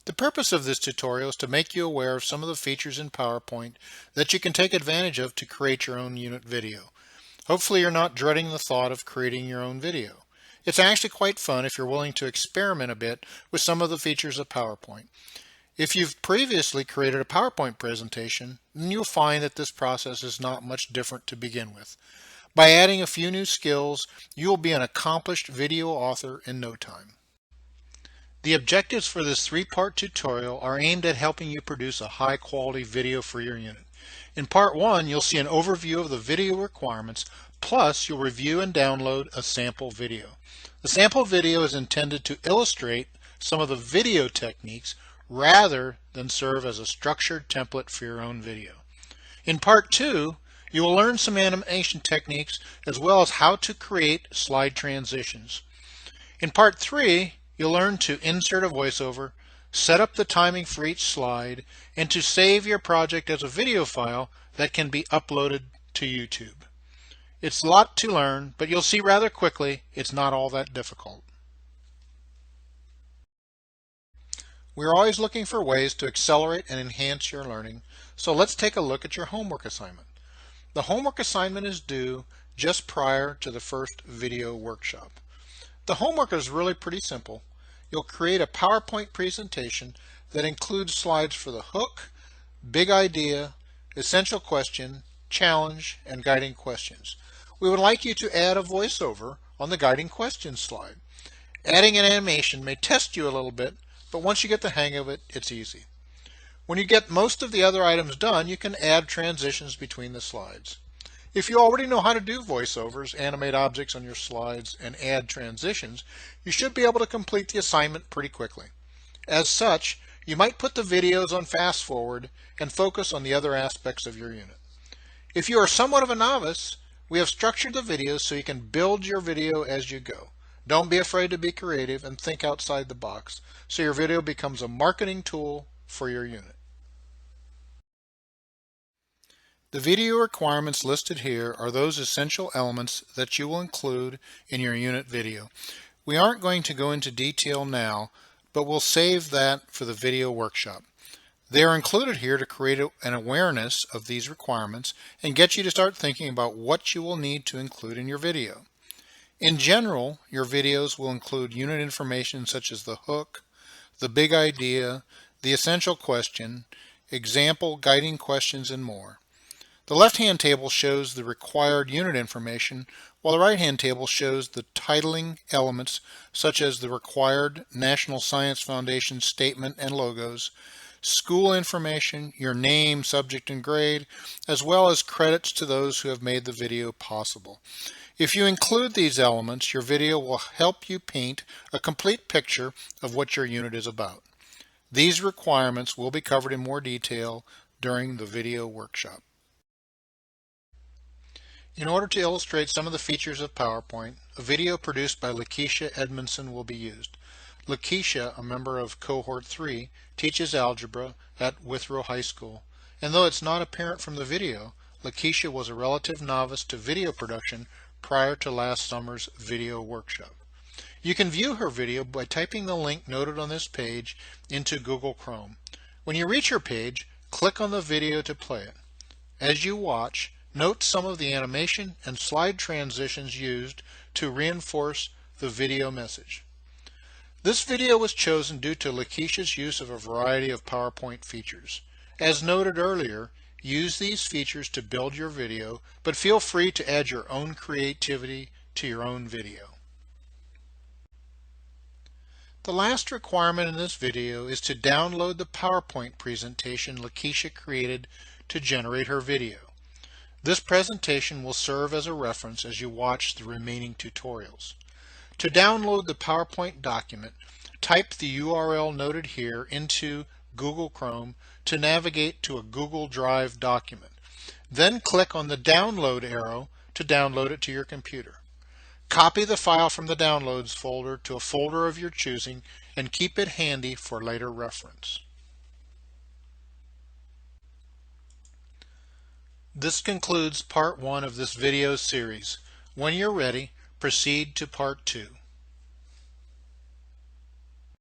The purpose of this tutorial is to make you aware of some of the features in PowerPoint that you can take advantage of to create your own unit video. Hopefully you're not dreading the thought of creating your own video. It's actually quite fun if you're willing to experiment a bit with some of the features of PowerPoint. If you've previously created a PowerPoint presentation, then you'll find that this process is not much different to begin with. By adding a few new skills, you will be an accomplished video author in no time. The objectives for this three-part tutorial are aimed at helping you produce a high-quality video for your unit. In part 1, you'll see an overview of the video requirements, plus you'll review and download a sample video. The sample video is intended to illustrate some of the video techniques rather than serve as a structured template for your own video. In part 2, you will learn some animation techniques as well as how to create slide transitions. In part 3, you'll learn to insert a voiceover, set up the timing for each slide, and to save your project as a video file that can be uploaded to YouTube. It's a lot to learn, but you'll see rather quickly it's not all that difficult. We're always looking for ways to accelerate and enhance your learning, so let's take a look at your homework assignment. The homework assignment is due just prior to the first video workshop. The homework is really pretty simple. You'll create a PowerPoint presentation that includes slides for the hook, big idea, essential question, challenge, and guiding questions. We would like you to add a voiceover on the guiding questions slide. Adding an animation may test you a little bit, but once you get the hang of it, it's easy. When you get most of the other items done, you can add transitions between the slides. If you already know how to do voiceovers, animate objects on your slides, and add transitions, you should be able to complete the assignment pretty quickly. As such, you might put the videos on fast forward and focus on the other aspects of your unit. If you are somewhat of a novice, we have structured the videos so you can build your video as you go. Don't be afraid to be creative and think outside the box, so your video becomes a marketing tool for your unit. The video requirements listed here are those essential elements that you will include in your unit video. We aren't going to go into detail now, but we'll save that for the video workshop. They are included here to create an awareness of these requirements and get you to start thinking about what you will need to include in your video. In general, your videos will include unit information such as the hook, the big idea, the essential question, example guiding questions, and more. The left-hand table shows the required unit information, while the right-hand table shows the titling elements such as the required National Science Foundation statement and logos, school information, your name, subject, and grade, as well as credits to those who have made the video possible. If you include these elements, your video will help you paint a complete picture of what your unit is about. These requirements will be covered in more detail during the video workshop. In order to illustrate some of the features of PowerPoint, a video produced by Lakeisha Edmondson will be used. Lakeisha, a member of Cohort 3, teaches algebra at Withrow High School, and though it's not apparent from the video, Lakeisha was a relative novice to video production prior to last summer's video workshop. You can view her video by typing the link noted on this page into Google Chrome. When you reach her page, click on the video to play it. As you watch, note some of the animation and slide transitions used to reinforce the video message. This video was chosen due to Lakeisha's use of a variety of PowerPoint features. As noted earlier, use these features to build your video, but feel free to add your own creativity to your own video. The last requirement in this video is to download the PowerPoint presentation Lakeisha created to generate her video. This presentation will serve as a reference as you watch the remaining tutorials. To download the PowerPoint document, type the URL noted here into Google Chrome to navigate to a Google Drive document. Then click on the download arrow to download it to your computer. Copy the file from the downloads folder to a folder of your choosing and keep it handy for later reference. This concludes part 1 of this video series. When you're ready, proceed to part 2.